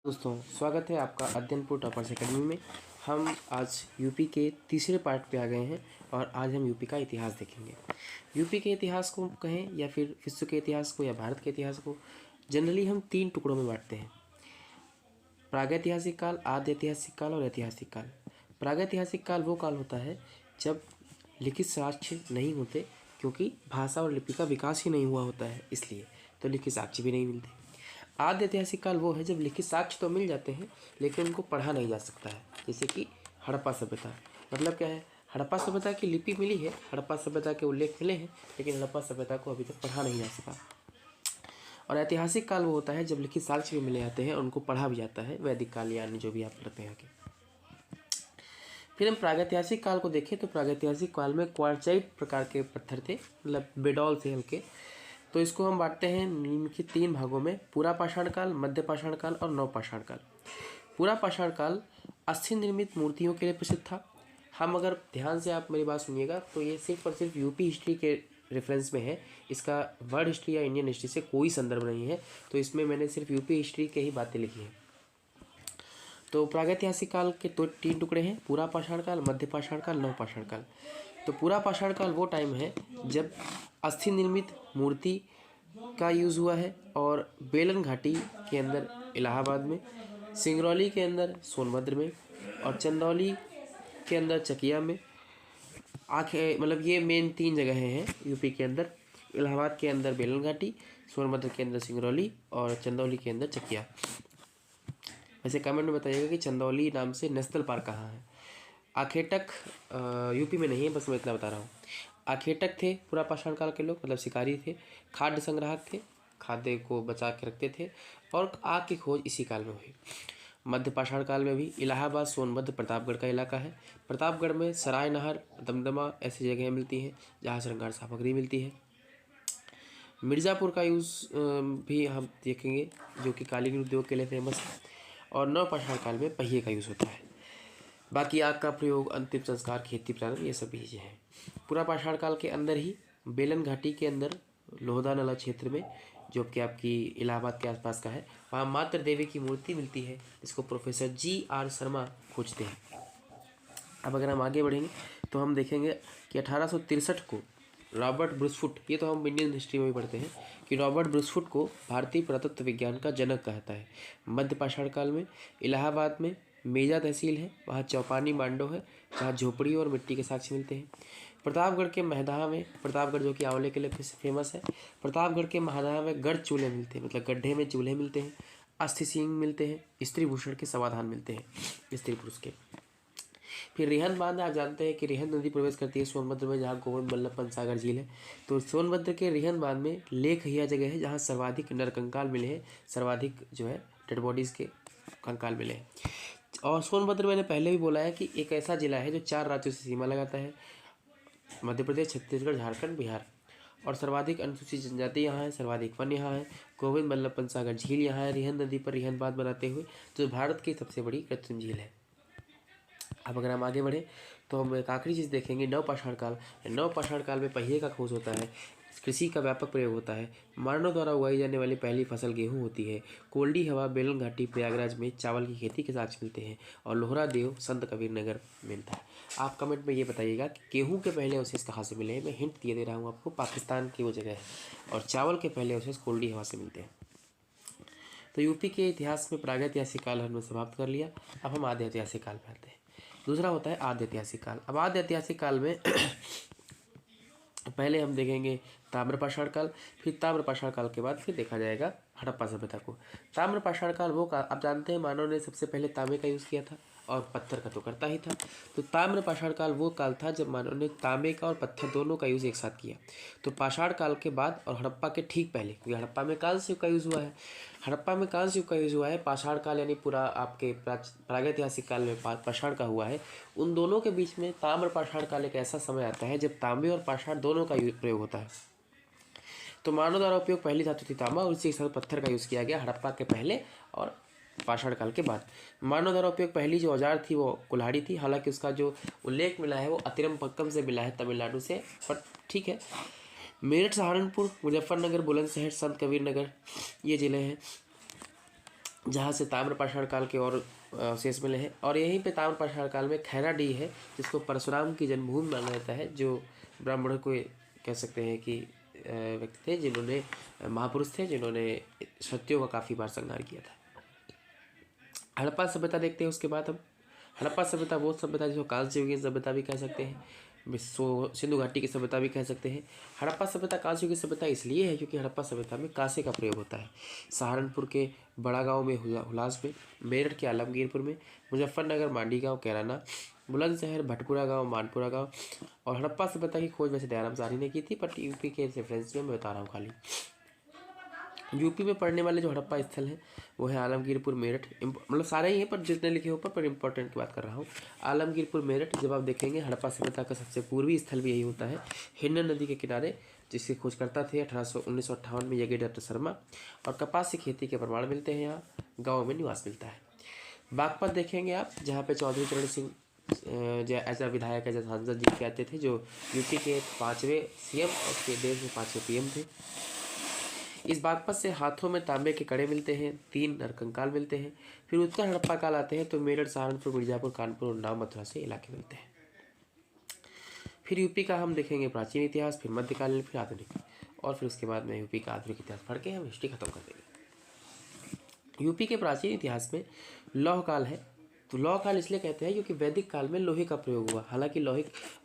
दोस्तों, स्वागत है आपका अध्ययनपुर टॉपर्स अकेडमी में। हम आज यूपी के तीसरे पार्ट पे आ गए हैं और आज हम यूपी का इतिहास देखेंगे। यूपी के इतिहास को कहें या फिर विश्व के इतिहास को या भारत के इतिहास को जनरली हम 3 टुकड़ों में बांटते हैं: प्रागैतिहासिक काल, आद्य ऐतिहासिक काल और ऐतिहासिक काल। प्रागैतिहासिक काल वो काल होता है जब लिखित साक्ष्य नहीं होते, क्योंकि भाषा और लिपि का विकास ही नहीं हुआ होता है, इसलिए तो लिखित साक्ष्य भी नहीं मिलते। आद्य ऐतिहासिक काल वो है जब लिखित साक्ष्य तो मिल जाते हैं लेकिन उनको पढ़ा नहीं जा सकता है, जैसे कि हड़प्पा सभ्यता। मतलब क्या है, हड़प्पा सभ्यता की लिपि मिली है, हड़प्पा सभ्यता के उल्लेख मिले हैं, लेकिन हड़प्पा सभ्यता को अभी तक पढ़ा नहीं जा सका। और ऐतिहासिक काल वो होता है जब लिखित साक्ष्य भी मिले जाते हैं और उनको पढ़ा भी जाता है, वैदिक काल यानी जो भी आप पढ़ते हैं आगे। फिर हम प्रागैतिहासिक काल को देखें तो प्रागैतिहासिक काल में क्वार्टजाइट प्रकार के पत्थर थे, मतलब बेडॉल से हल्के। तो इसको हम बांटते हैं निम्नलिखित 3 भागों में: पूरा पाषाण काल, मध्य पाषाण काल और नव पाषाण काल। पूरा पाषाण काल अस्थि निर्मित मूर्तियों के लिए प्रसिद्ध था। हम अगर ध्यान से आप मेरी बात सुनिएगा तो ये सिर्फ और सिर्फ यूपी हिस्ट्री के रेफरेंस में है, इसका वर्ल्ड हिस्ट्री या इंडियन हिस्ट्री से कोई संदर्भ नहीं है, तो इसमें मैंने सिर्फ यूपी हिस्ट्री के ही बातें लिखी हैं। तो प्रागैतिहासिक काल के 3 टुकड़े हैं: पूरा पाषाण काल, मध्य पाषाण काल, नव पाषाण काल। तो पूरा पाषाण काल वो टाइम है जब अस्थि निर्मित मूर्ति का यूज़ हुआ है, और बेलन घाटी के अंदर इलाहाबाद में, सिंगरौली के अंदर सोनभद्र में, और चंदौली के अंदर चकिया में। मतलब ये मेन 3 जगह हैं यूपी के अंदर: इलाहाबाद के अंदर बेलन घाटी, सोनभद्र के अंदर सिंगरौली और चंदौली के अंदर चकिया। वैसे कमेंट में बताइएगा कि चंदौली नाम से नेशनल पार्क कहाँ है। आखेटक यूपी में नहीं है, बस मैं इतना बता रहा हूँ। आखेटक थे पूरा पाषाण काल के लोग, मतलब शिकारी थे, खाद्य संग्राहक थे, खाद्य को बचा के रखते थे, और आग की खोज इसी काल में हुई। मध्य पाषाण काल में भी इलाहाबाद, सोनभद्र, प्रतापगढ़ का इलाका है। प्रतापगढ़ में सराय नहर, दमदमा ऐसी जगह मिलती हैं जहाँ श्रृंगार सामग्री मिलती है। मिर्ज़ापुर का यूज़ भी हम देखेंगे, जो कि कालीन उद्योग के लिए फेमस है। और नव पाषाण काल में पहिए का यूज़ होता है। बाकी आग का प्रयोग, अंतिम संस्कार, खेती प्रारंभ, ये सब चीज़ें हैं। पूरा पाषाण काल के अंदर ही बेलन घाटी के अंदर लोहदा नाला क्षेत्र में, जो कि आपकी इलाहाबाद के आसपास का है, वहाँ मातृ देवी की मूर्ति मिलती है, जिसको प्रोफेसर GR शर्मा खोजते हैं। अब अगर हम आगे बढ़ेंगे तो हम देखेंगे कि 1863 को रॉबर्ट ब्रूसफुट, ये तो हम इंडियन हिस्ट्री में भी पढ़ते हैं कि रॉबर्ट ब्रूसफुट को भारतीय पुरातत्व विज्ञान का जनक कहता है। मध्य पाषाण काल में इलाहाबाद में मेजा तहसील है, वहाँ चौपानी मांडो है, जहाँ झोपड़ी और मिट्टी के साक्ष्य मिलते हैं। प्रतापगढ़ के महदाह में, प्रतापगढ़ जो कि आंवले के लिए फेमस है, प्रतापगढ़ के महदाह में गढ़ चूल्हे मिलते हैं, मतलब गड्ढे में चूल्हे मिलते हैं। अस्थि सिंह मिलते हैं, स्त्री भूषण के समाधान मिलते हैं स्त्री पुरुष के। फिर रिहंद बांध, आप जानते हैं कि रिहंद नदी प्रवेश करती है सोनभद्र में, जहाँ गोविंद बल्लभ पंत सागर झील है। तो सोनभद्र के रिहंद बांध में लेक हिया जगह है जहाँ सर्वाधिक नरकंकाल मिले हैं, सर्वाधिक जो है डेड बॉडीज़ के कंकाल मिले हैं। और सोनभद्र मैंने पहले भी बोला है कि एक ऐसा जिला है जो 4 राज्यों से सीमा लगाता है: मध्य प्रदेश, छत्तीसगढ़, झारखंड, बिहार। और सर्वाधिक अनुसूचित जनजाति यहाँ है, सर्वाधिक वन यहाँ है, गोविंद बल्लभ पंत सागर झील यहाँ है, रिहंद नदी पर रिहंद बांध बनाते हुए, जो भारत की सबसे बड़ी कृत्रिम झील है। अब अगर हम आगे बढ़ें तो हम एक आखिरी चीज़ देखेंगे, नव पाषाण काल। नव पाषाण काल में पहिए का खोज होता है, कृषि का व्यापक प्रयोग होता है, मानव द्वारा उगाई जाने वाली पहली फसल गेहूं होती है, कोल्डी हवा, बेलन घाटी, प्रयागराज में चावल की खेती के साक्ष्य मिलते हैं, और लोहरा देव संत कबीर नगर मिलता है। आप कमेंट में ये बताइएगा कि गेहूँ के पहले अवशेष कहाँ से मिले हैं। मैं हिंट दिए दे रहा हूँ आपको, पाकिस्तान की वो जगह है, और चावल के पहले अवशेष कोल्डी हवा से मिलते हैं। तो यूपी के इतिहास में प्रागैतिहासिक काल हमने समाप्त कर लिया। अब हम आद्य ऐतिहासिक काल में आते हैं। दूसरा होता है आद्य ऐतिहासिक काल। अब आद्य ऐतिहासिक काल में पहले हम देखेंगे ताम्र पाषाण काल, फिर ताम्र पाषाण काल के बाद फिर देखा जाएगा हड़प्पा सभ्यता को। ताम्र पाषाण काल वो काल, आप जानते हैं मानव ने सबसे पहले तांबे का यूज़ किया था, और पत्थर का तो करता ही था। तो ताम्र पाषाण काल वो काल था जब मानव ने तांबे का और पत्थर दोनों का यूज़ एक साथ किया। तो पाषाण काल के बाद और हड़प्पा के ठीक पहले, क्योंकि हड़प्पा में कांस्य युग का यूज़ हुआ है, हड़प्पा में कांस्य युग का यूज़ हुआ है, पाषाण काल यानी पूरा आपके प्रागैतिहासिक काल में पाषाण का हुआ है। उन दोनों के बीच में ताम्र पाषाण काल एक ऐसा समय आता है जब तांबे और पाषाण दोनों का प्रयोग होता है। तो मानव द्वारा उपयोग पहली धातु थी तांबा, और उसी के साथ पत्थर का यूज़ किया गया हड़प्पा के पहले और पाषाण काल के बाद। मानव द्वारा उपयोग पहली जो औजार थी वो कुल्हाड़ी थी, हालांकि उसका जो उल्लेख मिला है वो अतिरमपक्कम से मिला है, तमिलनाडु से, पर ठीक है। मेरठ, सहारनपुर, मुजफ्फरनगर, बुलंदशहर, संत कबीर नगर ये ज़िले हैं। जहाँ से ताम्रपाषाण काल के और अवशेष मिले हैं। और यहीं पे ताम्रपाषाण काल में खैराडीह है, जिसको परशुराम की जन्मभूमि माना जाता है, जो ब्राह्मणों को कह सकते हैं कि व्यक्ति थे जिन्होंने महापुरुष थे जिन्होंने क्षत्रियों का काफ़ी बार संहार किया था। हड़प्पा सभ्यता देखते हैं उसके बाद हम। हड़प्पा सभ्यता वो सभ्यता जिसको कांस्ययुगीन सभ्यता भी कह सकते हैं, सिंधु घाटी की सभ्यता भी कह सकते हैं। हड़प्पा सभ्यता कांस्ययुगीन सभ्यता इसलिए है क्योंकि हड़प्पा सभ्यता में कांसे का प्रयोग होता है। सहारनपुर के बड़ा गांव में हुलास में, मेरठ के आलमगीरपुर में, मुजफ्फरनगर मांडी गांव कैराना, बुलंदशहर भटपुरा गांव मानपुरा गांव। और हड़प्पा सभ्यता की खोज वैसे दयाराम साहनी ने की थी, बट यूपी के रेफरेंस में मैं बता रहा हूँ खाली। यूपी में पढ़ने वाले जो हड़प्पा स्थल हैं वो है आलमगीरपुर मेरठ, मतलब सारे ही हैं पर जितने लिखे ऊपर पर इंपॉर्टेंट की बात कर रहा हूँ। आलमगीरपुर मेरठ जब आप देखेंगे हड़प्पा सभ्यता का सबसे पूर्वी स्थल भी यही होता है, हिन्नन नदी के किनारे, जिसके खोजकर्ता थे 1958 में यज्ञ दत्त शर्मा। और कपास से खेती के प्रमाण मिलते हैं, यहाँ गाँव में निवास मिलता है। बागपत देखेंगे आप, जहाँ पे चौधरी चरण सिंह एज अ विधायक एज अ सांसद जी के आते थे, जो यूपी के 5वें सीएम और देश में 5वें पीएम थे। इस बागपत से हाथों में तांबे के कड़े मिलते हैं, 3 नरकंकाल मिलते हैं। फिर उत्तर हड़प्पा काल आते हैं तो मेरठ, सहारनपुर, मिर्जापुर, कानपुर, उन्नाव, मथुरा से इलाके मिलते हैं। फिर यूपी का हम देखेंगे प्राचीन इतिहास, फिर मध्यकालीन, फिर आधुनिक, और फिर उसके बाद में यूपी का आधुनिक इतिहास पढ़ के हम हिस्ट्री खत्म कर देंगे। यूपी के प्राचीन इतिहास में लौह काल है। तो लौह काल इसलिए कहते हैं क्योंकि वैदिक काल में लोहे का प्रयोग हुआ। हालांकि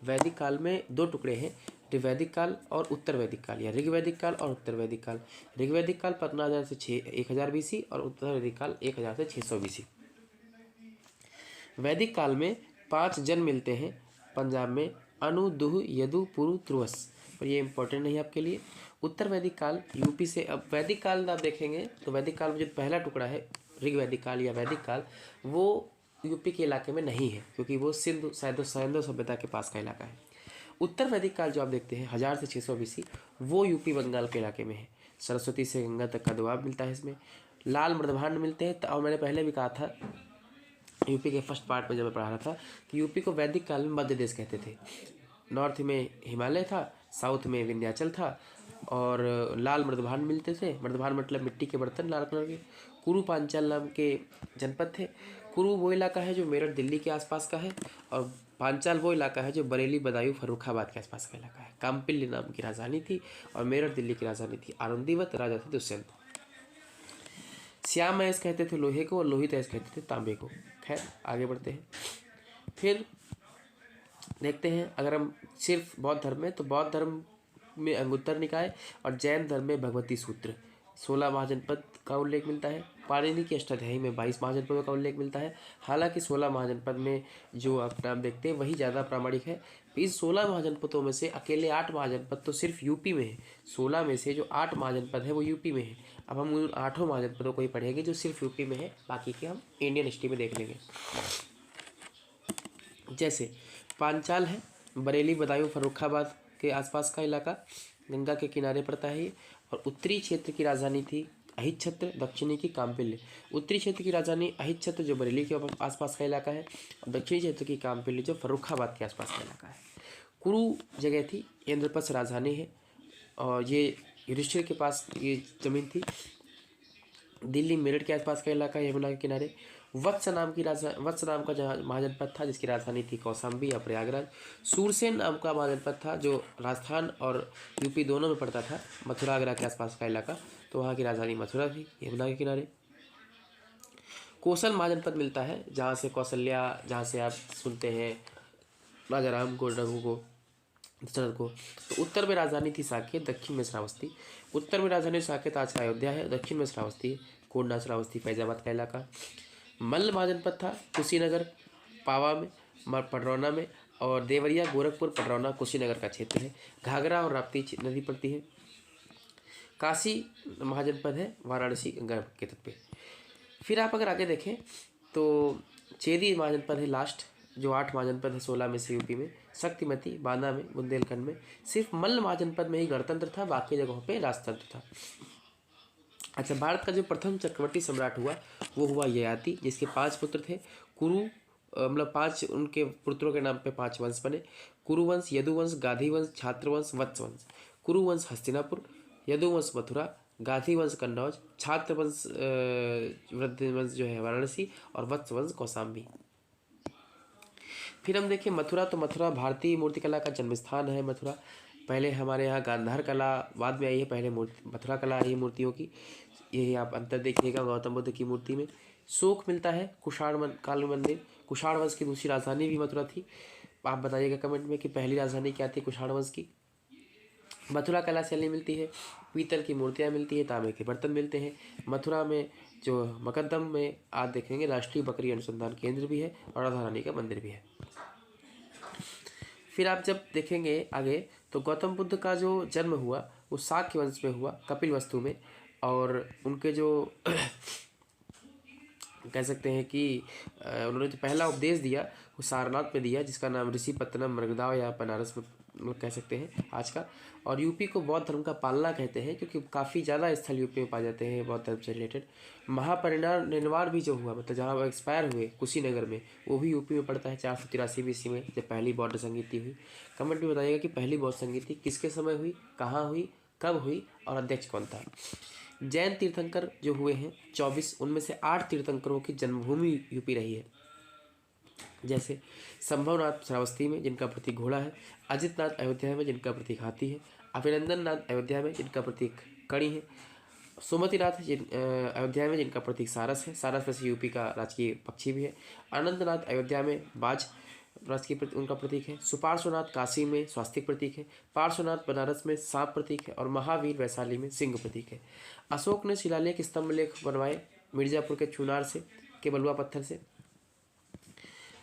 वैदिक काल में 2 टुकड़े हैं, ऋग्वैदिक काल और उत्तर वैदिक काल, या ऋग्वैदिक काल और उत्तर वैदिक काल। ऋग्वैदिक काल 15,000 से 1000 BC और उत्तर वैदिक काल 1000 से 600 BC। वैदिक काल में 5 जन मिलते हैं पंजाब में, अनु, दुह, यदु, पुरु, त्रुवस, पर ये इंपॉर्टेंट नहीं है आपके लिए। उत्तर वैदिक काल यूपी से, अब वैदिक काल आप देखेंगे तो वैदिक काल में जो पहला टुकड़ा है ऋग्वैदिक काल या वैदिक काल, वो यूपी के इलाके में नहीं है क्योंकि वो सैंधो सभ्यता के पास का इलाका है। उत्तर वैदिक काल जो आप देखते हैं 1000 से 600 BC, वो यूपी बंगाल के इलाके में है। सरस्वती से गंगा तक का दोआब मिलता है इसमें, लाल मृदभांड मिलते हैं। और मैंने पहले भी कहा था यूपी के फर्स्ट पार्ट में जब मैं पढ़ा रहा था कि यूपी को वैदिक काल में मध्य देश कहते थे। नॉर्थ में हिमालय था, साउथ में विंध्याचल था, और लाल मृदभांड मिलते थे। मृदभांड मतलब मिट्टी के बर्तन लाल कलर के। कुरु पांचाल नाम के जनपद थे। कुरु वो इलाका है जो मेरठ दिल्ली के आसपास का है, और पांचाल वो इलाका है जो बरेली, बदायूं, फर्रुखाबाद के आसपास का इलाका है। काम्पिल्य नाम की राजधानी थी, और मेरठ दिल्ली की राजधानी थी। आनंदीवत राजा थे दुष्यंत। श्याम अयस कहते थे लोहे को, और लोहित अयस कहते थे तांबे को। खैर आगे बढ़ते हैं। फिर देखते हैं अगर हम सिर्फ बौद्ध धर्म में, तो बौद्ध धर्म में अंगुत्तर निकाय और जैन धर्म में भगवती सूत्र 16 महाजनपद का उल्लेख मिलता है। पाणिनि की अष्टाध्यायी में 22 महाजनपदों का उल्लेख मिलता है। हालांकि 16 महाजनपद में जो आप नाम देखते हैं वही ज़्यादा प्रामाणिक है। इस 16 महाजनपदों में से अकेले 8 महाजनपद तो सिर्फ यूपी में है। 16 में से जो 8 महाजनपद है वो यूपी में है। अब हम उन 8 महाजनपदों को ही पढ़ेंगे जो सिर्फ यूपी में है, बाकी के हम इंडियन हिस्ट्री में देख लेंगे। जैसे पांचाल है, बरेली, बदायूं, फर्रुखाबाद के आसपास का इलाका, गंगा के किनारे पड़ता है ये। और उत्तरी क्षेत्र की राजधानी थी अहिच्छत्र, दक्षिणी की काम्पिल्य। उत्तरी क्षेत्र की राजधानी अहिच्छत्र जो बरेली के आसपास का इलाका है, और दक्षिणी क्षेत्र की काम्पिल्य जो फर्रुखाबाद के आसपास का इलाका है। कुरु जगह थी, इंद्रप्रस्थ राजधानी है, और ये युधिष्ठिर के पास ये जमीन थी। दिल्ली मेरठ के आसपास का इलाका, यमुना के किनारे। वत्स नाम का महाजनपद था जिसकी राजधानी थी कौशाम्बी या प्रयागराज। सूरसेन नाम का महाजनपद था जो राजस्थान और यूपी दोनों में पड़ता था, मथुरा आगरा के आसपास का इलाका, तो वहाँ की राजधानी मथुरा थी, यमुना के किनारे। कौशल महाजनपद मिलता है जहाँ से कौशल्या, जहाँ से आप सुनते हैं राजा राम को, रघु को, दशरथ को। तो उत्तर में राजधानी थी साकेत, दक्षिण में श्रावस्ती। उत्तर में राजधानी साकेत आज का अयोध्या है, दक्षिण में श्रावस्ती, कोंडा, श्रावस्ती, फैजाबाद का इलाका। मल्ल महाजनपद था कुशीनगर, पावा में, पडरौना में, और देवरिया, गोरखपुर, पडरौना, कुशीनगर का क्षेत्र है। घाघरा और राप्ती नदी पड़ती है। काशी महाजनपद है, वाराणसी गंगा के तट पे। फिर आप अगर आगे देखें तो चेदी महाजनपद है लास्ट, जो 8 महाजनपद है 16 में से यूपी में। शक्तिमती, बांदा में, बुंदेलखंड में। सिर्फ मल्ल महाजनपद में ही गणतंत्र था, बाकी जगहों पे राजतंत्र था। अच्छा, भारत का जो प्रथम चक्रवर्ती सम्राट हुआ वो हुआ ययाति, जिसके 5 पुत्र थे। कुरु, मतलब 5 उनके पुत्रों के नाम पे 5 वंश बने। कुरुवंश, यदुवंश, गाधी वंश, छात्रवंश, वत्स वंश। कुरुवंश हस्तिनापुर, यदुवंश मथुरा, गाधी वंश कन्नौज, छात्र वंश वृद्ध वंश जो है वाराणसी, और वत्स वंश कौशाम्बी। फिर हम देखें मथुरा, तो मथुरा भारतीय मूर्तिकला का जन्म स्थान है। मथुरा पहले हमारे यहाँ गांधार कला बाद में आई है, पहले मथुरा कला आई है मूर्तियों की। यही आप अंतर देखिएगा गौतम बुद्ध की मूर्ति में। शोक मिलता है कुषाण काल मंदिर, कुषाण वंश की दूसरी राजधानी भी मथुरा थी। आप बताइएगा कमेंट में कि पहली राजधानी क्या थी कुषाण वंश की। मथुरा कला शैली मिलती है, पीतल की मूर्तियाँ मिलती है, तांबे के बर्तन मिलते हैं। मथुरा में जो मकद्दम में आज देखेंगे राष्ट्रीय बकरी अनुसंधान केंद्र भी है और राधा रानी का मंदिर भी है। फिर आप जब देखेंगे आगे तो गौतम बुद्ध का जो जन्म हुआ वो शाक्य वंश में हुआ, कपिलवस्तु में। और उनके जो कह सकते हैं कि उन्होंने जो पहला उपदेश दिया वो सारनाथ में दिया, जिसका नाम ऋषि पत्तनम मृगदाव या बनारस में कह सकते हैं आज का। और यूपी को बौद्ध धर्म का पालना कहते हैं क्योंकि काफ़ी ज़्यादा स्थल यूपी में पाए जाते हैं बौद्ध धर्म से रिलेटेड। महापरिनिर्वाण भी जो हुआ मतलब जहाँ वो एक्सपायर हुए कुशीनगर में, वो भी यूपी में पड़ता है 483 BC में, जब पहली बौद्ध संगीति हुई। कमेंट में बताइएगा कि पहली बौद्ध संगीति किसके समय हुई, कहाँ हुई, कब हुई और अध्यक्ष कौन था। जैन तीर्थंकर जो हुए हैं 24, उनमें से 8 तीर्थंकरों की जन्मभूमि यूपी रही है। जैसे संभवनाथ श्रावस्ती में जिनका प्रतीक घोड़ा है, अजितनाथ अयोध्या में जिनका प्रतीक हाथी है, अभिनंदन नाथ अयोध्या में जिनका प्रतीक कड़ी है, सुमतिनाथ अयोध्या में जिनका प्रतीक सारस है, सारस वैसे यूपी का राजकीय पक्षी भी है, अनंतनाथ अयोध्या में बाज राजकीय उनका प्रतीक है, सुपार्श्वनाथ काशी में स्वास्तिक प्रतीक है, पार्श्वनाथ बनारस में सांप प्रतीक है और महावीर वैशाली में सिंह प्रतीक है। अशोक ने शिलालेख स्तंभ लेख बनवाए मिर्जापुर के चुनार से, के बलुआ पत्थर से।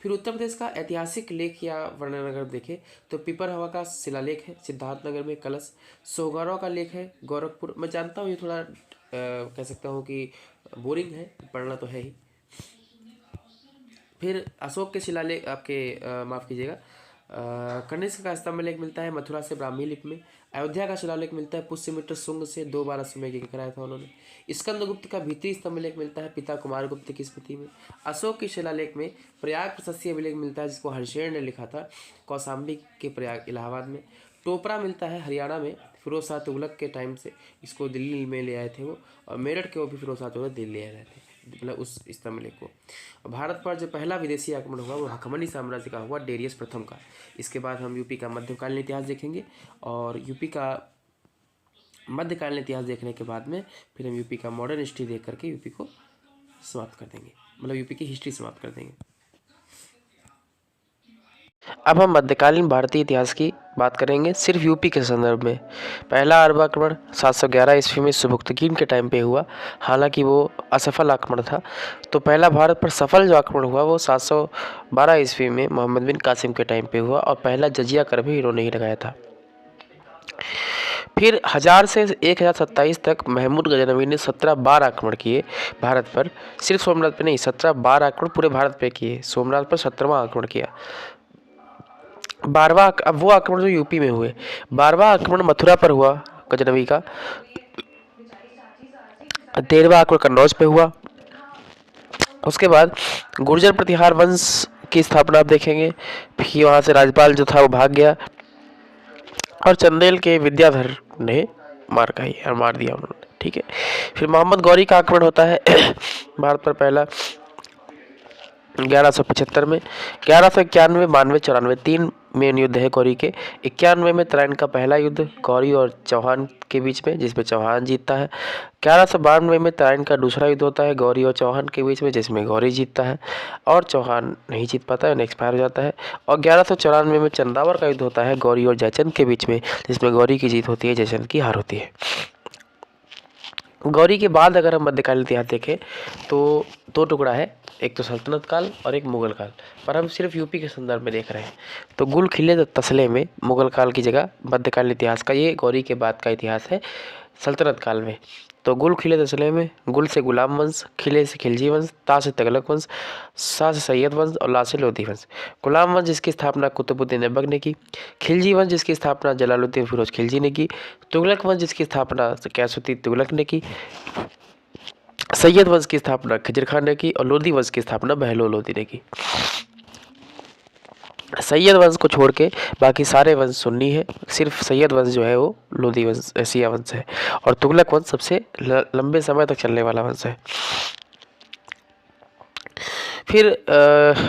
फिर उत्तर प्रदेश का ऐतिहासिक लेख या वर्णन अगर देखें तो पीपर हवा का शिलालेख है सिद्धार्थनगर में कलश। सोगौरव का लेख है गोरखपुर। मैं जानता हूँ ये थोड़ा कह सकता हूँ कि बोरिंग है, पढ़ना तो है ही। फिर अशोक के शिलालेख आपके माफ़ कीजिएगा कनिष्क का स्तंभ लेख मिलता है मथुरा से ब्राह्मी लिपि में। अयोध्या का शिलालेख मिलता है पुष्यमित्र शुंग से 2 बार समय के कराया था उन्होंने। स्कंदगुप्त का भीतरी स्तंभ लेख मिलता है पिता कुमार गुप्त की स्मृति में। अशोक के शिलालेख में प्रयाग प्रशस्तीय अभिलेख मिलता है जिसको हर्षेण ने लिखा था कौशाम्बी के प्रयाग इलाहाबाद में। टोपरा मिलता है हरियाणा में फिरोज शाह तुगलक के टाइम से, इसको दिल्ली में ले आए थे वो, और मेरठ के वो भी फिरोज शाह तुगलक दिल्ली ले आए थे मतलब उस स्तंभ लेख को। भारत पर जो पहला विदेशी आक्रमण हुआ वो हकमनी साम्राज्य का हुआ डेरियस प्रथम का। इसके बाद हम यूपी का मध्यकालीन इतिहास देखेंगे और यूपी का मध्यकालीन इतिहास देखने के बाद में फिर हम यूपी का मॉडर्न हिस्ट्री देख करके यूपी को समाप्त कर देंगे, मतलब यूपी की हिस्ट्री समाप्त कर देंगे। अब हम मध्यकालीन भारतीय इतिहास की बात करेंगे सिर्फ यूपी के संदर्भ में। पहला अरब आक्रमण 711 ईस्वी में सुबुक्तगीन के टाइम पे हुआ, हालांकि वो असफल आक्रमण था। तो पहला भारत पर सफल जो आक्रमण हुआ वो 712 ईस्वी में मोहम्मद बिन कासिम के टाइम पे हुआ और पहला जजिया कर भी इन्होंने ही लगाया था। फिर 1000 से 1027 तक महमूद गजनवी ने 17 बार आक्रमण किए भारत पर, सिर्फ सोमनाथ पे नहीं 17 बार आक्रमण पूरे भारत पे किए, सोमनाथ पर 17वां आक्रमण किया। 12वां अब वो आक्रमण जो यूपी में हुए, 12वां आक्रमण मथुरा पर हुआ गजनवी का, 13वां आक्रमण कन्नौज पे हुआ। उसके बाद गुर्जर प्रतिहार वंश की स्थापना आप देखेंगे, फिर वहाँ से राज्यपाल जो था वो भाग गया और चंदेल के विद्याधर ने मार दिया उन्होंने, ठीक है। फिर मोहम्मद गौरी का आक्रमण होता है भारत पर पहला 1175 में। 1191, 92, 94 3 मेन युद्ध है गौरी के। 91 में तराइन का पहला युद्ध गौरी और चौहान के बीच में जिसमें चौहान जीतता है। 1192 में तराइन का दूसरा युद्ध होता है गौरी और चौहान के बीच में जिसमें गौरी जीतता है और चौहान नहीं जीत पाता है, एक्सपायर हो जाता है। और 1194 में चंदावर का युद्ध होता है गौरी और जयचंद के बीच में जिसमें गौरी की जीत होती है, जयचंद की हार होती है। गौरी के बाद अगर हम मध्यकालीन इतिहास देखें तो 2 टुकड़ा है, एक तो सल्तनत काल और एक मुगल काल, पर हम सिर्फ यूपी के संदर्भ में देख रहे हैं। तो गुल खिले तसले में मुगल काल की जगह मध्यकालीन इतिहास का ये गौरी के बाद का इतिहास है सल्तनत काल में। तो गुल खिले तसले में गुल से गुलाम वंश, खिले से खिलजी वंश, ता से तगलक वंश, सा से सैयद वंश और ला से लोधी वंश। गुलाम वंश जिसकी स्थापना कुतुबुद्दीन ऐबक ने की, खिलजी वंश जिसकी स्थापना जलालुद्दीन फिरोज खिलजी ने की, तुगलक वंश जिसकी स्थापना गयासुद्दीन तुगलक ने की, सैयद वंश की स्थापना खिजर खान ने की और लोधी वंश की स्थापना बहलोल लोधी ने की। सैयद वंश को छोड़ के बाकी सारे वंश सुन्नी है, सिर्फ सैयद वंश जो है वो लोधी वंश शिया वंश है, और तुगलक वंश सबसे लंबे समय तक चलने वाला वंश है। फिर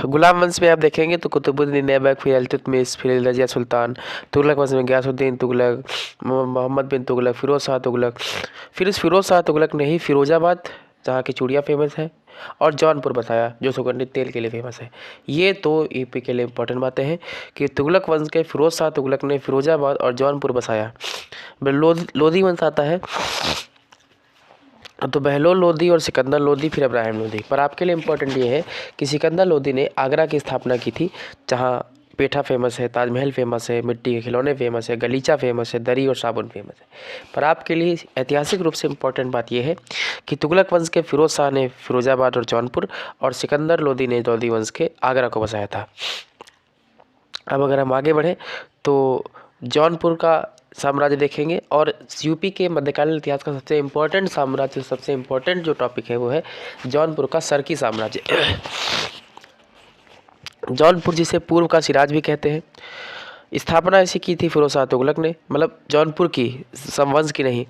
गुलाम वंश में आप देखेंगे तो कुतुबुद्दीन ऐबक, फिर इल्तुतमिश, फिर रजिया सुल्तान। तुगलक वंश में गयासुद्दीन तुगलक, मोहम्मद बिन तुगलक, फिरोज शाह तुगलक। फिर इस फिरोज शाह तुगलक ने ही फिरोजाबाद, जहाँ की चूड़ियाँ फेमस है, और जौनपुर बसाया जो सुगंधित तेल के लिए फेमस है। ये तो यूपी के लिए इंपॉर्टेंट बातें हैं कि तुगलक वंश के फिरोज शाह तुगलक ने फिरोजाबाद और जौनपुर बसाया। लोधी वंश आता है तो बहलोल लोधी और सिकंदर लोधी, फिर इब्राहिम लोधी। पर आपके लिए इम्पोर्टेंट ये है कि सिकंदर लोधी ने आगरा की स्थापना की थी, जहाँ पेठा फेमस है, ताजमहल फेमस है, मिट्टी के खिलौने फेमस है, गलीचा फेमस है, दरी और साबुन फेमस है। पर आपके लिए ऐतिहासिक रूप से इम्पोर्टेंट बात यह है कि तुगलक वंश के फिरोज शाह ने फिरोजाबाद और जौनपुर, और सिकंदर लोधी ने लोधी वंश के आगरा को बसाया था। अब अगर हम आगे बढ़ें तो जौनपुर का साम्राज्य देखेंगे, और यूपी के मध्यकालीन इतिहास का सबसे इम्पोर्टेंट साम्राज्य, सबसे इम्पोर्टेंट जो टॉपिक है वो है जौनपुर का सरकी साम्राज्य। जौनपुर जिसे पूर्व का सिराज भी कहते हैं। स्थापना ऐसी की थी फिरोज शाह तुगलक ने, मतलब जौनपुर की, समवंश की नहीं।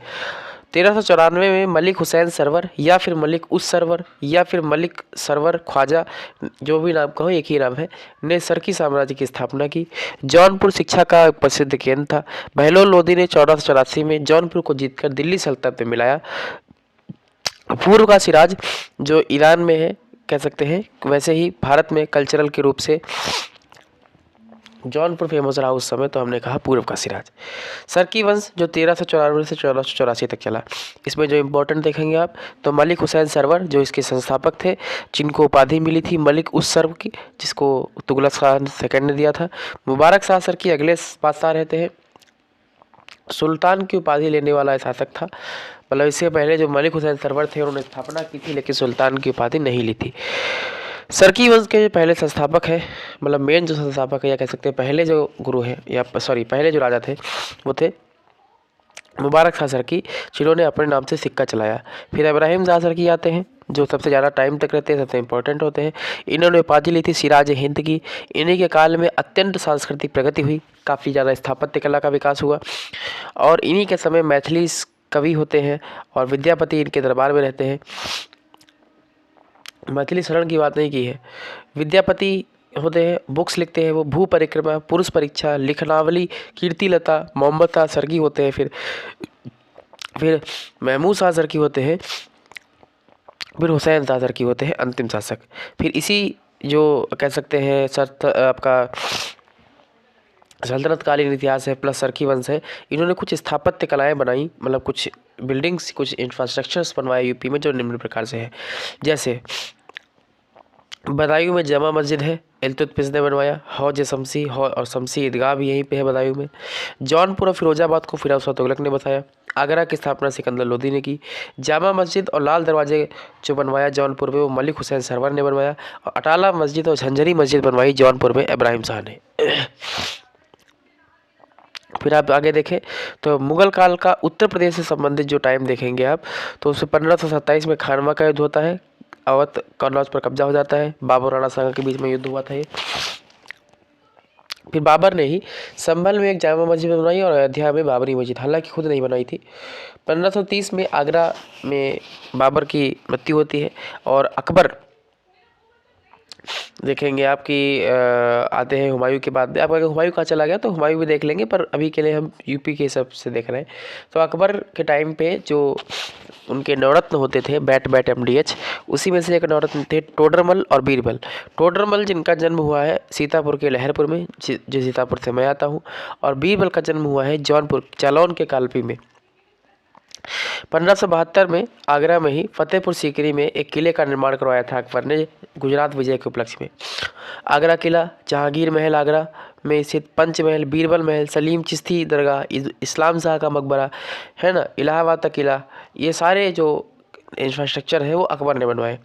1394 में मलिक हुसैन सरवर, या फिर मलिक उस सरवर, या फिर मलिक सरवर ख्वाजा, जो भी नाम कहो एक ही नाम है, ने सरकी साम्राज्य की स्थापना की। जौनपुर शिक्षा का एक प्रसिद्ध केंद्र था। बहलोल लोधी ने 1484 में जौनपुर को जीतकर दिल्ली सल्तनत में मिलाया। पूर्व का सिराज जो ईरान में है कह सकते हैं, वैसे ही भारत में कल्चरल के रूप से जौनपुर फेमस रहा उस समय, तो हमने कहा पूर्व का सिराज। सरकी वंश जो 1394 से 1484 तक चला, इसमें जो इम्पोर्टेंट देखेंगे आप तो मलिक हुसैन सरवर जो इसके संस्थापक थे, जिनको उपाधि मिली थी मलिक उस सर्व की, जिसको तुगलक शाह सेकंड ने दिया था। मुबारक शाह सरकी अगले बादशाह रहते हैं। सुल्तान की उपाधि लेने वाला शासक था, मतलब इससे पहले जो मलिक हुसैन सरवर थे उन्होंने स्थापना की थी, लेकिन सुल्तान की उपाधि नहीं ली थी। सरकी वंश के पहले संस्थापक है, मतलब मेन जो संस्थापक है या कह सकते हैं पहले जो गुरु है, या सॉरी पहले जो राजा थे वो थे मुबारक शाह सरकी, जिन्होंने अपने नाम से सिक्का चलाया। फिर इब्राहिम शाह सरकी आते हैं जो सबसे ज़्यादा टाइम तक रहते हैं, सबसे इंपॉर्टेंट होते हैं। इन्होंने उपाधि ली थी सिराज हिंद की। इन्हीं के काल में अत्यंत सांस्कृतिक प्रगति हुई, काफ़ी ज़्यादा स्थापत्य कला का विकास हुआ, और इन्हीं के समय मैथिली कवि होते हैं और विद्यापति इनके दरबार में रहते हैं। मैथिली शरण की बात नहीं की है, विद्यापति होते हैं, बुक्स लिखते हैं वो, भू परिक्रमा, पुरुष परीक्षा, लिखनावली, कीर्तिलता, मोहम्मद शाह सरकी होते हैं। फिर महमूद शाह सरकी होते हैं। फिर हुसैन शाह सरकी होते हैं अंतिम शासक। फिर इसी जो कह सकते हैं आपका सल्तनतकालीन इतिहास है प्लस सरकी वंश है, इन्होंने कुछ स्थापत्य कलाएं बनाई, मतलब कुछ बिल्डिंग्स, कुछ इंफ्रास्ट्रक्चर्स बनवाए यूपी में, जो निम्न प्रकार से है। जैसे बदायूं में जमा मस्जिद है, इल्तुतमिश ने बनवाया। हौज शमसी और शमसी ईदगाह भी यहीं पे है बदायूं में। जौनपुर और फिरोजाबाद को फिरोज शाह तुगलक ने बसाया। आगरा की स्थापना सिकंदर लोधी ने की। जामा मस्जिद और लाल दरवाजे जो बनवाया जौनपुर में वो मलिक हुसैन सरवर ने बनवाया, और अटाला मस्जिद और झंझरी मस्जिद बनवाई जौनपुर में इब्राहिम शाह ने। फिर आप आगे देखें तो मुगल काल का उत्तर प्रदेश से संबंधित जो टाइम देखेंगे आप, तो उसमें 1527 में खानवा का युद्ध होता है, अवध कन्नौज पर कब्जा हो जाता है, बाबर राणा सांगा के बीच में युद्ध हुआ था ये। फिर बाबर ने ही संभल में एक जामा मस्जिद बनवाई और अयोध्या में बाबरी मस्जिद, हालांकि खुद नहीं बनाई थी। 1530 में आगरा में बाबर की मृत्यु होती है, और अकबर देखेंगे आपकी आते हैं हुमायूं के बाद में। आप अगर हुमायूं कहाँ चला गया तो हुमायूं भी देख लेंगे, पर अभी के लिए हम यूपी के हिसाब से देख रहे हैं। तो अकबर के टाइम पे जो उनके नवरत्न होते थे, बैट बैट MDH, उसी में से एक नवरत्न थे टोडरमल और बीरबल। टोडरमल जिनका जन्म हुआ है सीतापुर के लहरपुर में, जो सीतापुर से मैं आता हूँ, और बीरबल का जन्म हुआ है जौनपुर जालौन के कालपी में। 1572 में आगरा में ही फतेहपुर सीकरी में एक किले का निर्माण करवाया था अकबर ने गुजरात विजय के उपलक्ष्य में। आगरा किला, जहांगीर महल आगरा में स्थित पंचमहल, बीरबल महल, सलीम चिश्ती दरगाह, इस्लाम शाह का मकबरा है ना, इलाहाबाद का किला, ये सारे जो इंफ्रास्ट्रक्चर है वो अकबर ने बनवाए।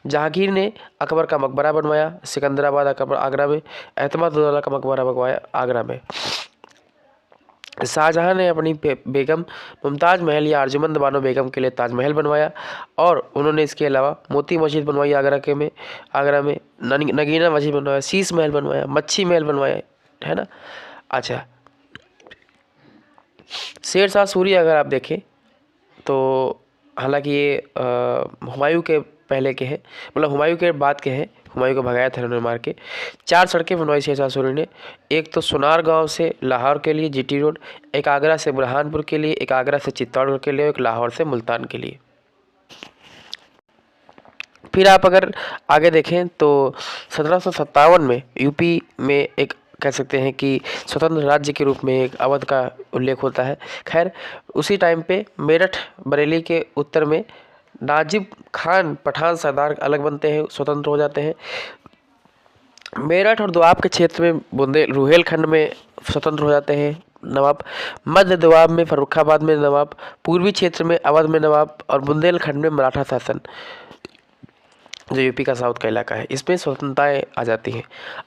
जहांगीर ने अकबर का मकबरा बनवाया सिकंदराबाद आगरा में, एतमाद उद्दौला का मकबरा बनवाया आगरा में। शाहजहां ने अपनी बेगम मुमताज़ महल या अर्जुमंद बानो बेगम के लिए ताजमहल बनवाया, और उन्होंने इसके अलावा मोती मस्जिद बनवाई आगरा में नगीना मस्जिद बनवाया, शीश महल बनवाया, मच्छी महल बनवाया, है ना। अच्छा, शेर शाह सूरी अगर आप देखें तो हालांकि ये हुमायूं के पहले के हैं, मतलब हुमायूं के बाद के हैं। हुमायूं को भगाया था उन्होंने मार के। 4 सड़कें बनवाई शेर शाह सूरी ने। एक तो सुनार गांव से लाहौर के लिए जीटी रोड, एक आगरा से बुरहानपुर के लिए, एक आगरा से चित्तौड़गढ़ के लिए, एक लाहौर से मुल्तान के लिए। फिर आप अगर आगे देखें तो 1757 में यूपी में एक कह सकते हैं कि स्वतंत्र राज्य के रूप में एक अवध का उल्लेख होता है। खैर, उसी टाइम पे मेरठ बरेली के उत्तर में नाजिब खान पठान सरदार अलग बनते हैं, स्वतंत्र हो जाते हैं। मेरठ और दोआब के क्षेत्र में रुहेलखंड में स्वतंत्र हो जाते हैं नवाब, मध्य दोआब में फर्रुखाबाद में नवाब, पूर्वी क्षेत्र में अवध में नवाब, और बुंदेलखंड में मराठा शासन, जो यूपी का साउथ का इलाका है, इसमें स्वतंत्रताएं आ जाती हैं।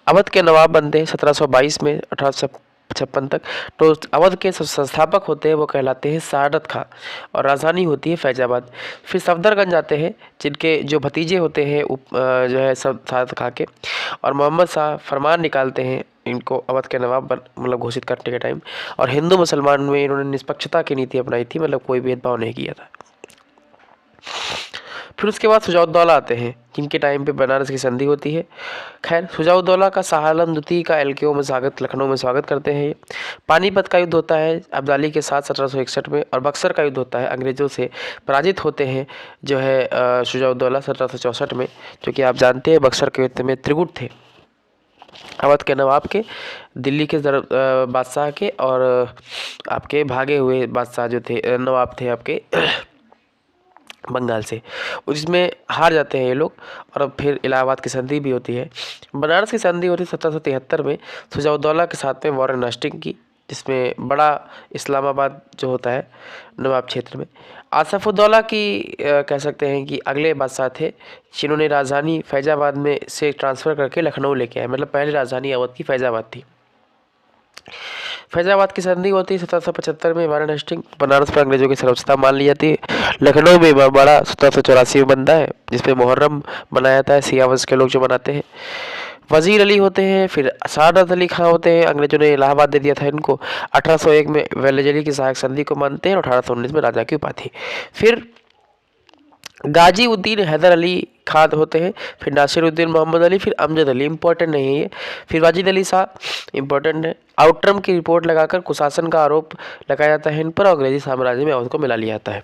अवध के नवाब बनते हैं 1722 में 1856 तक। तो अवध के संस्थापक होते हैं वो कहलाते हैं सादत खां, और राजधानी होती है फैजाबाद। फिर सफदरगंज आते हैं, जिनके जो भतीजे होते हैं जो है सादत खां के, और मोहम्मद शाह फरमान निकालते हैं इनको अवध के नवाब मतलब घोषित करने के टाइम। और हिंदू मुसलमान में इन्होंने निष्पक्षता की नीति अपनाई थी, मतलब कोई भेदभाव नहीं किया था। फिर उसके बाद सुजाउद्दौला आते हैं, जिनके टाइम पे बनारस की संधि होती है। खैर, सुजाउद्दौला का शाह आलम द्वितीय का एलकेओ में स्वागत, लखनऊ में स्वागत करते हैं। पानीपत का युद्ध होता है अब्दाली के साथ 1761 में, और बक्सर का युद्ध होता है, अंग्रेजों से पराजित होते हैं जो है सुजाउद्दौला 1764 में। जो कि आप जानते हैं बक्सर के युद्ध में त्रिगुट थे, अवध के नवाब के, दिल्ली के बादशाह के, और आपके भागे हुए बादशाह जो थे नवाब थे आपके बंगाल से, उसमें हार जाते हैं ये लोग। और अब फिर इलाहाबाद की संधि भी होती है। बनारस की संधि होती है 1773 में सुजाउद्दौला के साथ में वॉरेन हेस्टिंग्स की, जिसमें बड़ा इस्लामाबाद जो होता है नवाब क्षेत्र में। आसफउद्दौला की कह सकते हैं कि अगले बादशाह थे, जिन्होंने राजधानी फैजाबाद में से ट्रांसफ़र करके लखनऊ लेके आए, मतलब पहले राजधानी अवध की फैजाबाद थी। फैजाबाद की संधि होती है 1775 में, वॉरेन हेस्टिंग्स, बनारस पर अंग्रेजों की सर्वोच्चता मान ली जाती है। लखनऊ में बड़ा 1784 में बनता है, जिसमें मुहर्रम मनाया जाता है, सिया वंश के लोग जो मनाते हैं। वजीर अली होते हैं, फिर सादत अली खां होते हैं, अंग्रेजों ने इलाहाबाद दे दिया था इनको। 1801 में वेल्लजली की सहायक संधि को मानते हैं, और 1819 में राजा की उपाधि। फिर गाजी उद्दीन हैदर अली खान होते हैं, फिर नासिरुद्दीन मोहम्मद अली, फिर अमजद अली, इंपॉर्टेंट नहीं है ये। फिर वाजिद अली शाह इंपॉर्टेंट है। आउटरम की रिपोर्ट लगाकर कुशासन का आरोप लगाया जाता है इन पर, अंग्रेजी साम्राज्य में अवध को मिला लिया जाता है।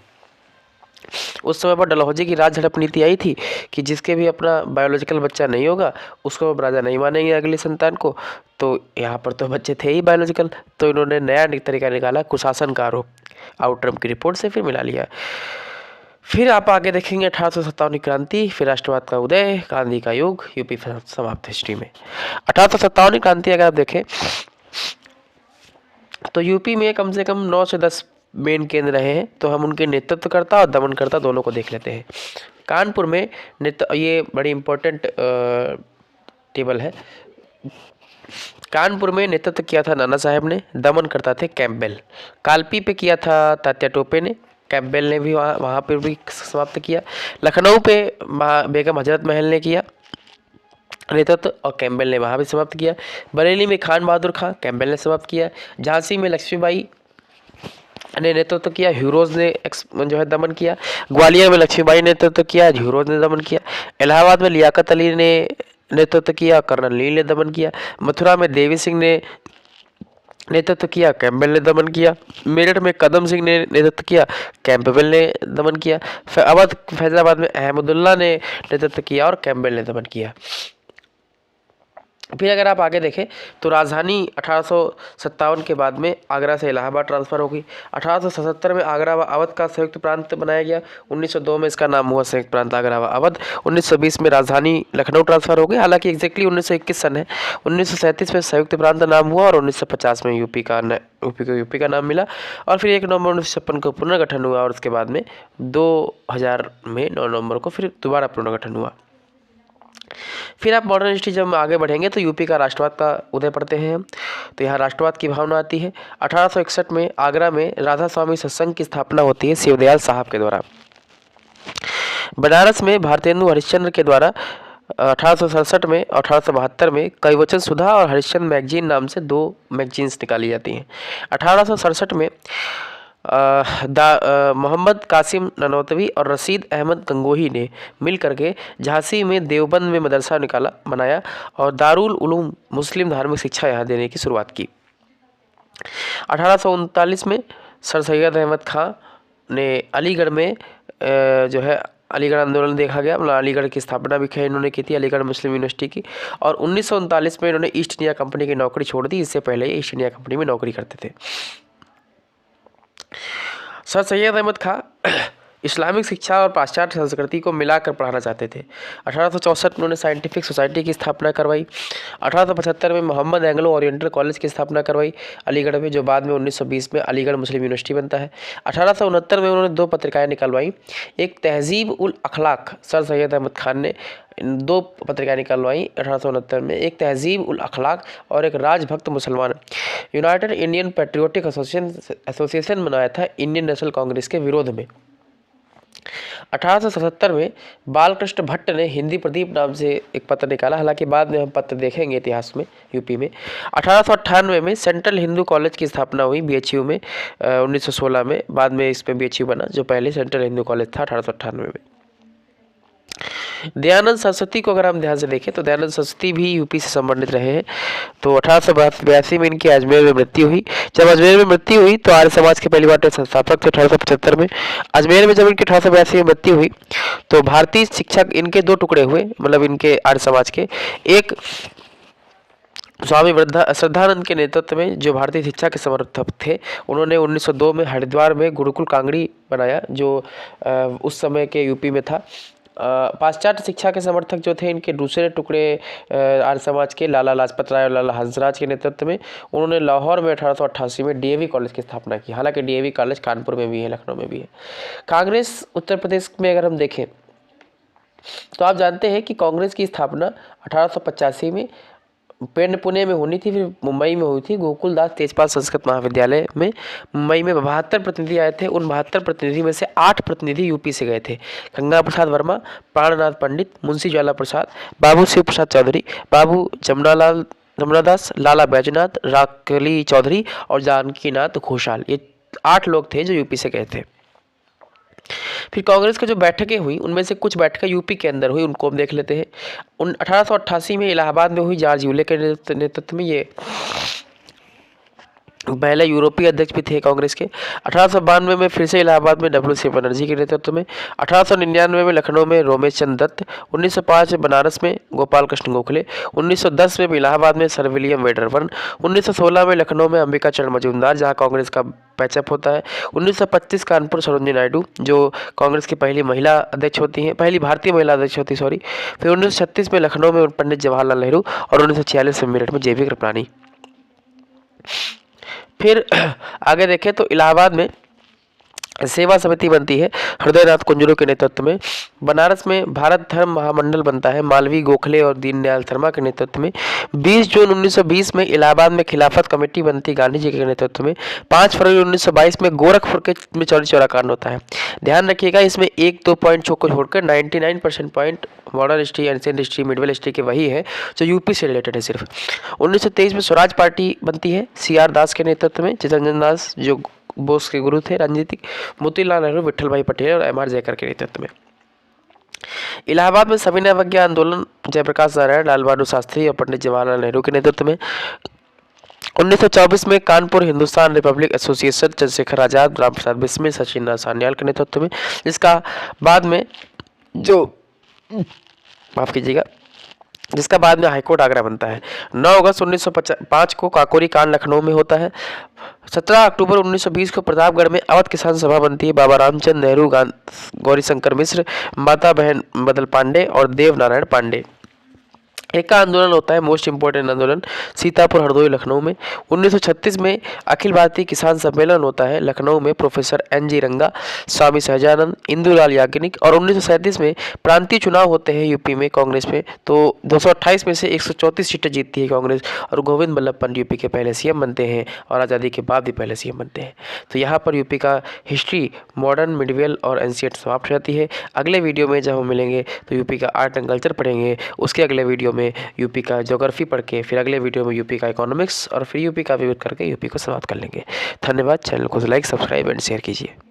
उस समय पर डलहौजी की राज झड़प नीति आई थी कि जिसके भी अपना बायोलॉजिकल बच्चा नहीं होगा उसको वो राजा नहीं मानेंगे अगली संतान को। तो यहाँ पर तो बच्चे थे ही बायोलॉजिकल, तो इन्होंने नया तरीका निकाला कुशासन का आरोप, आउटरम की रिपोर्ट से फिर मिला लिया। फिर आप आगे देखेंगे 1857 की क्रांति, फिर राष्ट्रवाद का उदय, गांधी का युग, यूपी समाप्त हिस्ट्री में। 1857 की क्रांति अगर आप देखें तो यूपी में कम से कम 9 से 10 मेन केंद्र रहे हैं, तो हम उनके नेतृत्वकर्ता और दमनकर्ता दोनों को देख लेते हैं। कानपुर में ये बड़ी इंपॉर्टेंट टेबल है। कानपुर में नेतृत्व किया था नाना साहब ने, दमनकर्ता थे कैंपबेल। कालपी पे किया था तात्या टोपे ने, कैंपबेल ने भी वहाँ पर भी समाप्त किया। लखनऊ पे बेगम हजरत महल ने किया नेतृत्व, और कैंपबेल ने वहाँ भी समाप्त किया। बरेली में खान बहादुर खां, कैंपबेल ने समाप्त किया। झांसी में लक्ष्मीबाई ने नेतृत्व किया, ह्यूरोज ने जो है दमन किया। ग्वालियर में लक्ष्मीबाई ने नेतृत्व किया, ह्यूरोज ने दमन किया। इलाहाबाद में लियाकत अली ने नेतृत्व किया, कर्नल नील ने दमन किया। मथुरा में देवी सिंह ने नेतृत्व किया, कैंपबेल ने दमन किया। मेरठ में कदम सिंह ने नेतृत्व किया, कैंपबेल ने दमन किया। अवध फैजाबाद में अहमदुल्ला ने नेतृत्व किया और कैंपबेल ने दमन किया। फिर अगर आप आगे देखें तो राजधानी 1857 के बाद में आगरा से इलाहाबाद ट्रांसफ़र होगी। 1877 में आगरा व अवध का संयुक्त प्रांत बनाया गया। 1902 में इसका नाम हुआ संयुक्त प्रांत आगरा व अवध। 1920 में राजधानी लखनऊ ट्रांसफ़र हो गई, हालांकि एग्जैक्टली 1921 सन है। 1937 में संयुक्त प्रांत नाम हुआ, और 1950 में यूपी का नाम मिला। और फिर 1 नवंबर 1956 को पुनर्गठन हुआ, और उसके बाद में 2000 में 9 नवंबर को फिर दोबारा पुनर्गठन हुआ। फिर आप मॉडर्न हिस्ट्री जब आगे बढ़ेंगे तो यूपी का राष्ट्रवाद का उदय पढ़ते हैं हम। तो यहाँ राष्ट्रवाद की भावना आती है। 1861 में आगरा में राधा स्वामी सत्संग की स्थापना होती है शिवदयाल साहब के द्वारा। बनारस में भारतेंदु हरिश्चंद्र के द्वारा 1867 में और 1872 में कविवचन सुधा और हरिश्चंद्र मैगजीन नाम से 2 मैगजीन्स निकाली जाती हैं। 1867 में मोहम्मद कासिम ननौतवी और रशीद अहमद गंगोही ने मिल करके झांसी में देवबंद में मदरसा बनाया और दारुल उलूम मुस्लिम धार्मिक शिक्षा यहाँ देने की शुरुआत की। 1839 में सर सैयद अहमद खां ने अलीगढ़ में जो है अलीगढ़ आंदोलन देखा गया, मतलब अलीगढ़ की स्थापना भी इन्होंने की थी, अलीगढ़ मुस्लिम यूनिवर्सिटी की। और 1939 में इन्होंने ईस्ट इंडिया कंपनी की नौकरी छोड़ दी। इससे पहले ईस्ट इंडिया कंपनी में नौकरी करते थे। सर सैयद अहमद खां इस्लामिक शिक्षा और पाश्चात्य संस्कृति को मिलाकर पढ़ाना चाहते थे। 1864 में उन्होंने साइंटिफिक सोसाइटी की स्थापना करवाई। 1875 में मोहम्मद एंग्लो ओरिएंटल कॉलेज की स्थापना करवाई अलीगढ़ में, जो बाद में 1920 में अलीगढ़ मुस्लिम यूनिवर्सिटी बनता है। 1869 में उन्होंने 2 पत्रिकाएं निकलवाई। एक तहजीब उल अखलाक, सर सैयद अहमद खान ने 2 पत्रिकाएं निकलवाई 1869 में, एक तहजीब उल अखलाक और एक राजभक्त मुसलमान। यूनाइटेड इंडियन पेट्रियोटिक एसोसिएशन बनाया था इंडियन नेशनल कांग्रेस के विरोध में। 1877 में बालकृष्ण भट्ट ने हिंदी प्रदीप नाम से एक पत्र निकाला, हालांकि बाद में हम पत्र देखेंगे इतिहास में यूपी में। 1898 में सेंट्रल हिंदू कॉलेज की स्थापना हुई बीएचयू में। 1916 में बाद में इसमें बीएचयू बना, जो पहले सेंट्रल हिंदू कॉलेज था 1898 में। दयानंद सरस्वती को अगर हम ध्यान से देखें तो दयानंद सरस्वती भी यूपी से संबंधित रहे हैं। तो 1882 में इनकी अजमेर में मृत्यु हुई। जब अजमेर में मृत्यु हुई तो आर्य समाज के पहली बार संस्थापक थे 1875 में। अजमेर में जब इनकी 1882 में मृत्यु हुई तो भारतीय शिक्षक इनके 2 टुकड़े हुए, मतलब इनके आर्य समाज के। एक स्वामी श्रद्धानंद के नेतृत्व में जो भारतीय शिक्षा के समर्थक थे, उन्होंने 1902 में हरिद्वार में गुरुकुल कांगड़ी बनाया, जो उस समय के यूपी में था। पाश्चात्य शिक्षा के समर्थक जो थे, इनके दूसरे टुकड़े आर्य समाज के लाला लाजपत राय और लाला हंसराज के नेतृत्व में, उन्होंने लाहौर में 1888 में डीएवी कॉलेज की स्थापना की। हालांकि डीएवी कॉलेज कानपुर में भी है, लखनऊ में भी है। कांग्रेस उत्तर प्रदेश में अगर हम देखें तो आप जानते हैं कि कांग्रेस की स्थापना 1885 में पुणे में होनी थी, फिर मुंबई में हुई थी गोकुलदास तेजपाल संस्कृत महाविद्यालय में। मुंबई में 72 प्रतिनिधि आए थे। उन 72 प्रतिनिधि में से 8 प्रतिनिधि यूपी से गए थे। गंगा प्रसाद वर्मा, प्राणनाथ पंडित, मुंशी ज्वाला प्रसाद, बाबू शिव प्रसाद चौधरी, बाबू जमुनादास, लाला बैजनाथ, राकली चौधरी और जानकीनाथ घोषाल, ये 8 लोग थे जो यूपी से गए थे। फिर कांग्रेस की जो बैठकें हुई उनमें से कुछ बैठकें यूपी के अंदर हुई, उनको हम देख लेते हैं। 1888 में इलाहाबाद में हुई, जॉर्ज यूले के नेतृत्व में। ये पहले यूरोपीय अध्यक्ष भी थे कांग्रेस के। 1892 में फिर से इलाहाबाद में डब्ल्यू.सी. बनर्जी के नेतृत्व में। 1899 में लखनऊ में रोमेश चंद्र दत्त। 1905 में बनारस में गोपाल कृष्ण गोखले। 1910 में इलाहाबाद में सर विलियम वेडरबर्न। 1916 में लखनऊ में अंबिका चरण मजूमदार, जहां कांग्रेस का पैचअप होता है। 1925 कानपुर सरोजिनी नायडू, जो कांग्रेस की पहली महिला अध्यक्ष होती हैं, पहली भारतीय महिला अध्यक्ष होती, सॉरी। फिर 1936 में लखनऊ में पंडित जवाहरलाल नेहरू और 1946 में मेरठ में जेबी कृपलानी। फिर आगे देखें तो इलाहाबाद में सेवा समिति बनती है हृदयनाथ कुंजरू के नेतृत्व में। बनारस में भारत धर्म महामंडल बनता है मालवीय गोखले और दीनदयाल शर्मा के नेतृत्व में। 20 जून 1920 में इलाहाबाद में खिलाफत कमेटी बनती गांधी जी के नेतृत्व में। 5 फरवरी 1922 में गोरखपुर के में चौरी चौरा कांड होता है। ध्यान रखिएगा, इसमें 1-2 पॉइंट को छोड़कर 99% point modern history, ancient history, medieval history के वही है जो यूपी से रिलेटेड है सिर्फ। 1923 में स्वराज पार्टी बनती है CR दास के नेतृत्व में। चितरंजन दास जो बोस के गुरु थे राजनीतिक, मोतीलाल नेहरू, विट्ठल भाई पटेल और MR जयकर के नेतृत्व में। इलाहाबाद में सविनय अवज्ञा आंदोलन जयप्रकाश नारायण, लाल बहादुर शास्त्री और पंडित जवाहरलाल नेहरू के नेतृत्व में। 1924 में कानपुर हिंदुस्तान रिपब्लिक एसोसिएशन चंद्रशेखर आजाद, राम प्रसाद बिस्मिल, सचिन सान्याल के नेतृत्व में, जिसका बाद में जिसका बाद में हाईकोर्ट आगरा बनता है। 9 अगस्त 1905 को काकोरी कांड लखनऊ में होता है। 17 अक्टूबर 1920 को प्रतापगढ़ में अवध किसान सभा बनती है। बाबा रामचंद्र नेहरू, गौरी शंकर मिश्र, माता बहन बदल पांडे और देव नारायण पांडे एक का आंदोलन होता है मोस्ट इम्पोर्टेंट आंदोलन, सीतापुर, हरदोई, लखनऊ में। 1936 में अखिल भारतीय किसान सम्मेलन होता है लखनऊ में, प्रोफेसर NG रंगा, स्वामी सहजानंद, इंदुलाल याग्निक। और 1937 में प्रांतीय चुनाव होते हैं यूपी में कांग्रेस में, तो 228 में से 134 सीटें जीतती है कांग्रेस, और गोविंद बल्लभ पंत यूपी के पहले CM बनते हैं और आज़ादी के बाद भी पहले CM बनते हैं। तो यहाँ पर यूपी का हिस्ट्री मॉडर्न, मिडिवल और एंशिएंट समाप्त हो जाती है। अगले वीडियो में जब हम मिलेंगे तो यूपी का आर्ट एंड कल्चर पढ़ेंगे, उसके अगले वीडियो में यूपी का ज्योग्राफी पढ़ के, फिर अगले वीडियो में यूपी का इकोनॉमिक्स, और फिर यूपी का विविध करके यूपी को समाप्त कर लेंगे। धन्यवाद। चैनल को लाइक, सब्सक्राइब एंड शेयर कीजिए।